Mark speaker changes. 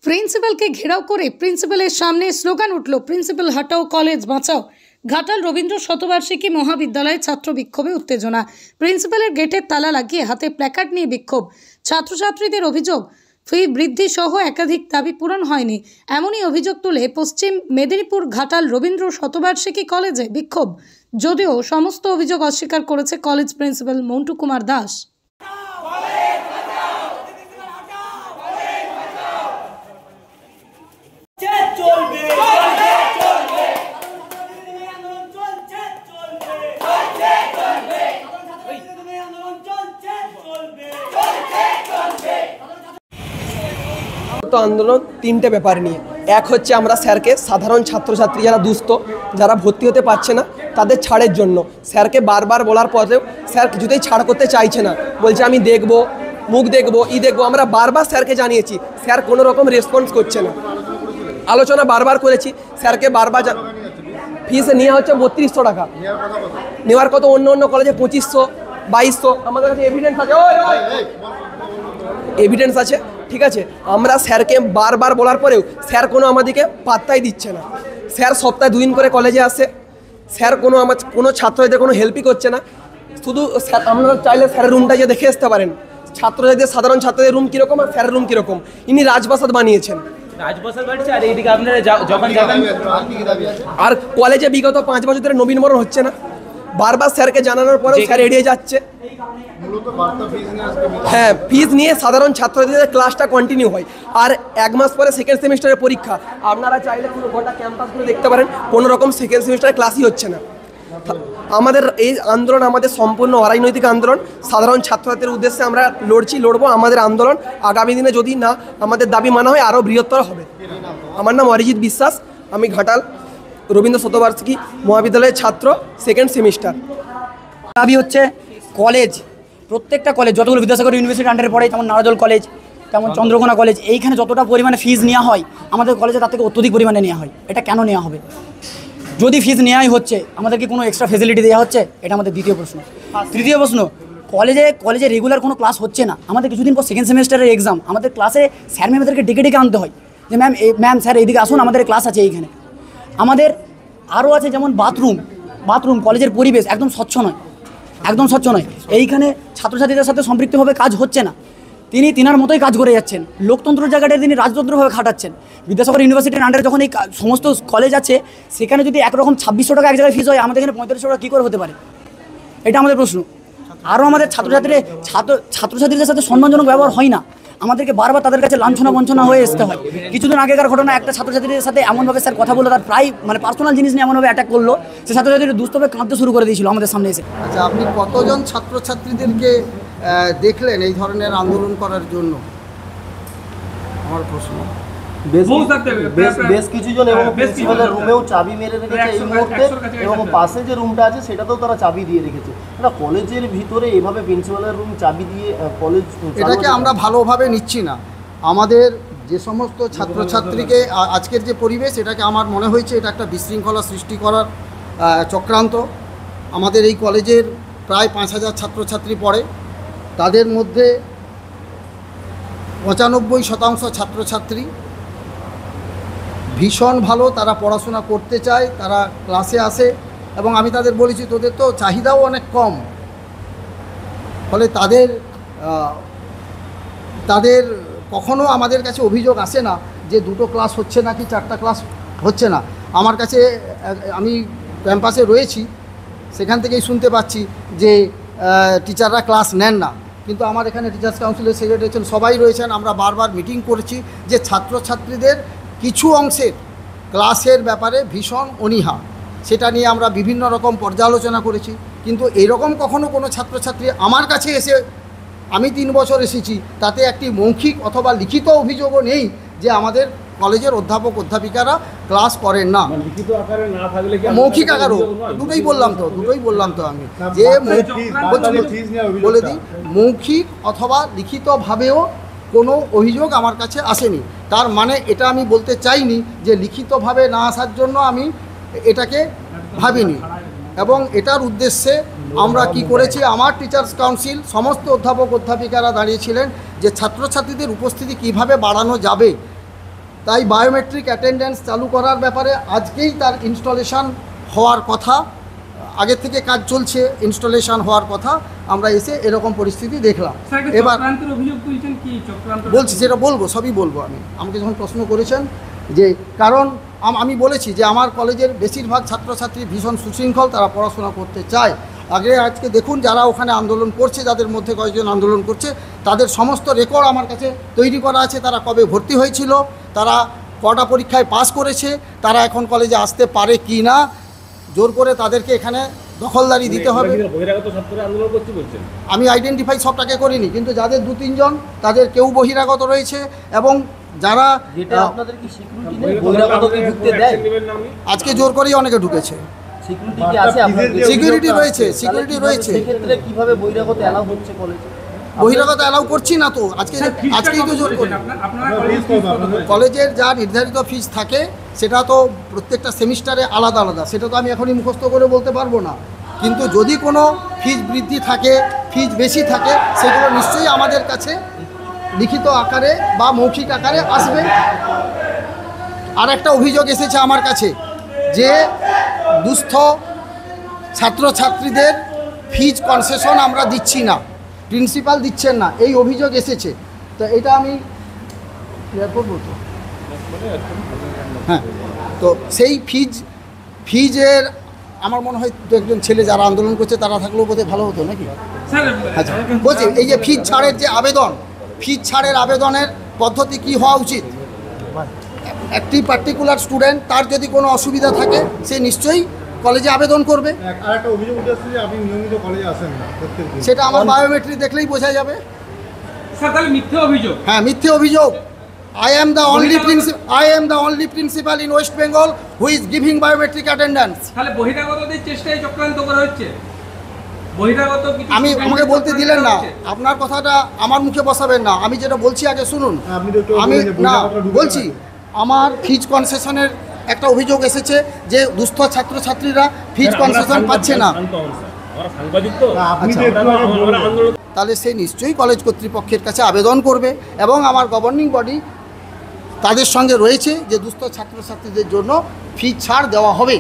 Speaker 1: প্রিন্সিপালকে ঘেরাও করে প্রিন্সিপালের সামনে স্লোগান উঠল, প্রিন্সিপাল হটাও, কলেজ বাঁচাও। ঘাটাল রবীন্দ্র শতবার্ষিকী মহাবিদ্যালয়ে ছাত্র বিক্ষোভে উত্তেজনা। প্রিন্সিপালের গেটের তালা লাগিয়ে হাতে প্ল্যাকার্ড নিয়ে বিক্ষোভ। ছাত্রছাত্রীদের অভিযোগ, ফি বৃদ্ধি সহ একাধিক দাবি পূরণ হয়নি। এমনই অভিযোগ তুলে পশ্চিম মেদিনীপুর ঘাটাল রবীন্দ্র শতবার্ষিকী কলেজে বিক্ষোভ, যদিও সমস্ত অভিযোগ অস্বীকার করেছে কলেজ প্রিন্সিপাল মন্টু কুমার দাস।
Speaker 2: আন্দোলন তিনটে ব্যাপার নিয়ে। এক হচ্ছে আমরা স্যারকে সাধারণ ছাত্রছাত্রী যারা দুস্থ, যারা ভর্তি হতে পারছে না, তাদের ছাড়ের জন্য স্যারকে বারবার বলার পরেও স্যার কিছুতেই ছাড় করতে চাইছে না। বলছে আমি দেখব, মুখ দেখবো, দেখবো। আমরা বারবার স্যারকে জানিয়েছি, স্যার কোনো রকম রেসপন্স করছে না। আলোচনা বারবার করেছি, স্যারকে বারবার ফিস নেওয়া হচ্ছে 3200 টাকা, নেওয়ার কত অন্য অন্য কলেজে 2500, 2200। আমাদের কাছে এভিডেন্স আছে, ঠিক আছে। আমরা স্যারকে বারবার বলার পরেও স্যার কোনো আমাদেরকে পাত্তাই দিচ্ছে না। স্যার সপ্তাহে 2 দিন করে কলেজে আসে, স্যার কোনো ছাত্রদের কোনো হেল্পই করছে না। শুধু আপনারা চাইলে স্যারের রুমটা যে দেখে আসতে পারেন, ছাত্রদের সাধারণ ছাত্রদের রুম কীরকম আর স্যারের রুম কীরকম। ইনি রাজপ্রাসাদ বানিয়েছেন। আর কলেজে বিগত 5 বছর ধরে নবীনবরণ হচ্ছে না। বারবার স্যারকে জানানোর পরেও স্যার এড়িয়ে যাচ্ছে। হ্যাঁ, ফিজ নিয়ে সাধারণ ছাত্রদের ক্লাসটা কন্টিনিউ হয়, আর 1 মাস পরে সেকেন্ড সেমিস্টারের পরীক্ষা। আপনারা চাইলে পুরো গোটা ক্যাম্পাসগুলো দেখতে পারেন, কোনো রকম সেকেন্ড সেমিস্টারের ক্লাসই হচ্ছে না। আমাদের এই আন্দোলন আমাদের সম্পূর্ণ অরাজনৈতিক আন্দোলন। সাধারণ ছাত্রছাত্রীদের উদ্দেশ্যে আমরা লড়বো। আমাদের আন্দোলন আগামী দিনে যদি না আমাদের দাবি মানা হয় আরও বৃহত্তর হবে। আমার নাম অরিজিৎ বিশ্বাস, আমি ঘাটাল রবীন্দ্র শতবার্ষিকী মহাবিদ্যালয়ের ছাত্র, সেকেন্ড সেমিস্টার।
Speaker 3: দাবি হচ্ছে কলেজ, প্রত্যেকটা কলেজ যতগুলো বিদ্যাসাগর ইউনিভার্সিটির আন্ডারে পড়ে, যেমন নারাজল কলেজ, তেমন চন্দ্রকোনা কলেজ, এইখানে যতটা পরিমাণে ফিজ নেওয়া হয় আমাদের কলেজে তার থেকে অত্যধিক পরিমাণে নেওয়া হয়। এটা কেন নেওয়া হবে? যদি ফিজ নেওয়াই হচ্ছে, আমাদেরকে কোনো এক্সট্রা ফেসিলিটি দেওয়া হচ্ছে? এটা আমাদের দ্বিতীয় প্রশ্ন। তৃতীয় প্রশ্ন, কলেজে রেগুলার কোনো ক্লাস হচ্ছে না। আমাদের কিছুদিন পর সেকেন্ড সেমিস্টারের এক্সাম, আমাদের ক্লাসে স্যার ম্যামদেরকে ডেকে আনতে হয় যে ম্যাম স্যার এইদিকে আসুন, আমাদের ক্লাস আছে এইখানে। আমাদের আরও আছে যেমন বাথরুম, কলেজের পরিবেশ একদম স্বচ্ছ নয়। এইখানে ছাত্রছাত্রীদের সাথে সম্পৃক্তভাবে কাজ হচ্ছে না। তিনি তিনার মতোই কাজ করে যাচ্ছেন। লোকতন্ত্রের জায়গাটা তিনি রাজতন্ত্রভাবে খাটাচ্ছেন। বিদ্যাসাগর ইউনিভার্সিটির আন্ডারে যখন এই সমস্ত কলেজ আছে, সেখানে যদি একরকম 2600 টাকা এক জায়গায় ফিস হয়, আমাদের এখানে 4500 টাকা কী করে হতে পারে? এটা আমাদের প্রশ্ন। আরও আমাদের ছাত্রছাত্রীদের সাথে সম্মানজনক ব্যবহার হয় না। আমাদেরকে বারবার তাদের কাছে লাঞ্ছনা বঞ্চনা হয়ে আসতে হয়। কিছুদিন আগেকার ঘটনা, একটা ছাত্রছাত্রীদের সাথে এমনভাবে স্যার কথা বললো, তার প্রায় পার্সোনাল জিনিস নিয়ে এমনভাবে অ্যাটাক করলো, সে ছাত্রছাত্রীদের দুস্থভাবে কাঁদতে শুরু করে দিয়েছিল আমাদের সামনে এসে।
Speaker 4: আচ্ছা, আপনি কতজন ছাত্রছাত্রীদেরকে দেখলেন এই ধরনের আন্দোলন করার জন্য? আমার প্রশ্ন।
Speaker 5: বেশ কিছুজন, এবং প্রিন্সিপালের রুমেও চাবি মেরে রেখেছে এই মুহূর্তে, এবং পাশে যে রুমটা আছে সেটাতেও তারা চাবি দিয়ে রেখেছে। এটা কলেজের ভিতরে এভাবে প্রিন্সিপালের রুম চাবি দিয়ে কলেজ,
Speaker 4: এটাকে আমরা ভালোভাবে নিচ্ছি না। আমাদের যে সমস্ত ছাত্রছাত্রীকে আজকের যে পরিবেশ, এটাকে আমার মনে হয়েছে এটা একটা বিশৃঙ্খলা সৃষ্টি করার চক্রান্ত। আমাদের এই কলেজের প্রায় 5000 ছাত্রছাত্রী পড়ে, তাদের মধ্যে 95% ছাত্রছাত্রী ভীষণ ভালো, তারা পড়াশোনা করতে চায়, তারা ক্লাসে আসে, এবং আমি তাদের বলেছি তোদের তো চাহিদাও অনেক কম, ফলে তাদের কখনো আমাদের কাছে অভিযোগ আসে না যে 2টো ক্লাস হচ্ছে না কি 4টা ক্লাস হচ্ছে না। আমার কাছে, আমি ক্যাম্পাসে রয়েছি, সেখান থেকেই শুনতে পাচ্ছি যে টিচাররা ক্লাস নেন না, কিন্তু আমার এখানে টিচার্স কাউন্সিলের সেক্রেটারি আছেন, সবাই রয়েছেন। আমরা বারবার মিটিং করেছি যে ছাত্রছাত্রীদের কিছু অংশের ক্লাসের ব্যাপারে ভীষণ অনীহা, সেটা নিয়ে আমরা বিভিন্ন রকম পর্যালোচনা করেছি, কিন্তু এরকম কখনো কোনো ছাত্রছাত্রী আমার কাছে এসে, আমি 3 বছর এসেছি, তাতে একটি মৌখিক অথবা লিখিত অভিযোগও নেই যে আমাদের কলেজের অধ্যাপক অধ্যাপিকারা ক্লাস করেন না।
Speaker 6: লিখিত আকারে না থাকলে কি
Speaker 4: মৌখিক আকারও দুটোই বললাম তো আমি যে বলে দিই, মৌখিক অথবা লিখিতভাবেও কোনো অভিযোগ আমার কাছে আসেনি। তার মানে এটা আমি বলতে চাইনি যে লিখিতভাবে না আসার জন্য আমি এটাকে ভাবিনি, এবং এটার উদ্দেশ্যে আমরা কি করেছি, আমার টিচার্স কাউন্সিল সমস্ত অধ্যাপক অধ্যাপিকারা দাঁড়িয়েছিলেন যে ছাত্রছাত্রীদের উপস্থিতি কিভাবে বাড়ানো যাবে। তাই বায়োমেট্রিক অ্যাটেন্ডেন্স চালু করার ব্যাপারে আজকেই তার ইনস্টলেশন হওয়ার কথা, আগে থেকে কাজ চলছে, ইনস্টলেশন হওয়ার কথা, আমরা এসে এরকম পরিস্থিতি দেখলাম। এবার বলছি, যেটা বলবো সবই বলবো। আমাকে যখন প্রশ্ন করেছেন যে কারণ আমি বলেছি যে আমার কলেজের বেশিরভাগ ছাত্রছাত্রী ভীষণ সুশৃঙ্খল, তারা পড়াশোনা করতে চায়। আজকে দেখুন যারা ওখানে আন্দোলন করছে, যাদের মধ্যে কয়েকজন আন্দোলন করছে, তাদের সমস্ত রেকর্ড আমার কাছে তৈরি করা আছে। তারা কবে ভর্তি হয়েছিল, তারা কটা পরীক্ষায় পাস করেছে, তারা এখন কলেজে আসতে পারে কি না, জোর করে তাদেরকে এখানে দখলদারি দিতে হবে। আমি আইডেন্টিফাই সবটাকে করিনি, কিন্তু যাদের 2-3 জন তাদের কেউ বহিরাগত রয়েছে, এবং যারা আজকে জোর করেই অনেকে ঢুকেছে। সিকিউরিটি রয়েছে। বহিরাগত অ্যালাউ করছি না তো, আজকেই তো জোর করি। কলেজের যা নির্ধারিত ফিস থাকে সেটা তো প্রত্যেকটা সেমিস্টারে আলাদা আলাদা, সেটা তো আমি এখনই মুখস্থ করে বলতে পারবো না। কিন্তু যদি কোনো ফিস বৃদ্ধি থাকে, ফিস বেশি থাকে, সেগুলো নিশ্চয়ই আমাদের কাছে লিখিত আকারে বা মৌখিক আকারে আসবে। আর একটা অভিযোগ এসেছে আমার কাছে যে দুস্থ ছাত্রছাত্রীদের ফিজ কনসেশন আমরা দিচ্ছি না, প্রিন্সিপাল দিচ্ছেন না, এই অভিযোগ এসেছে। তো এটা আমি ক্লিয়ার করবো তো। হ্যাঁ, তো সেই ফিজের আমার মনে হয় দু একজন ছেলে যারা আন্দোলন করছে তারা থাকলেও বোধহয় ভালো হতো নাকি। আচ্ছা, বলছি এই যে ফিজ ছাড়ের যে আবেদন, ফিজ ছাড়ের আবেদনের পদ্ধতি কি হওয়া উচিত। একটি পার্টিকুলার স্টুডেন্ট, তার যদি কোনো অসুবিধা থাকে সে নিশ্চয়ই কলেজে আবেদন করবে। সেটা আমার বায়োমেট্রি দেখলেই বোঝা যাবে। হ্যাঁ, মিথ্যে অভিযোগ। I am the only principal in West Bengal who is giving biometric attendance. আমাকে বলতে দিলেন না, আপনার কথাটা আমার মুখে বসাবেন না। আমি যেটা বলছি আগে শুনুন। আমি না বলছি, আমার ফিজ কনসেশনের একটা অভিযোগ এসেছে যে দুস্থ ছাত্রছাত্রীরা ফিজ কনসেশন পাচ্ছে না। তাহলে সে নিশ্চয়ই কলেজ কর্তৃপক্ষের কাছে আবেদন করবে, এবং আমার গভর্নিং বডি তাদের সঙ্গে রয়েছে যে দুস্থ ছাত্রছাত্রীদের জন্য ফি ছাড় দেওয়া হবে।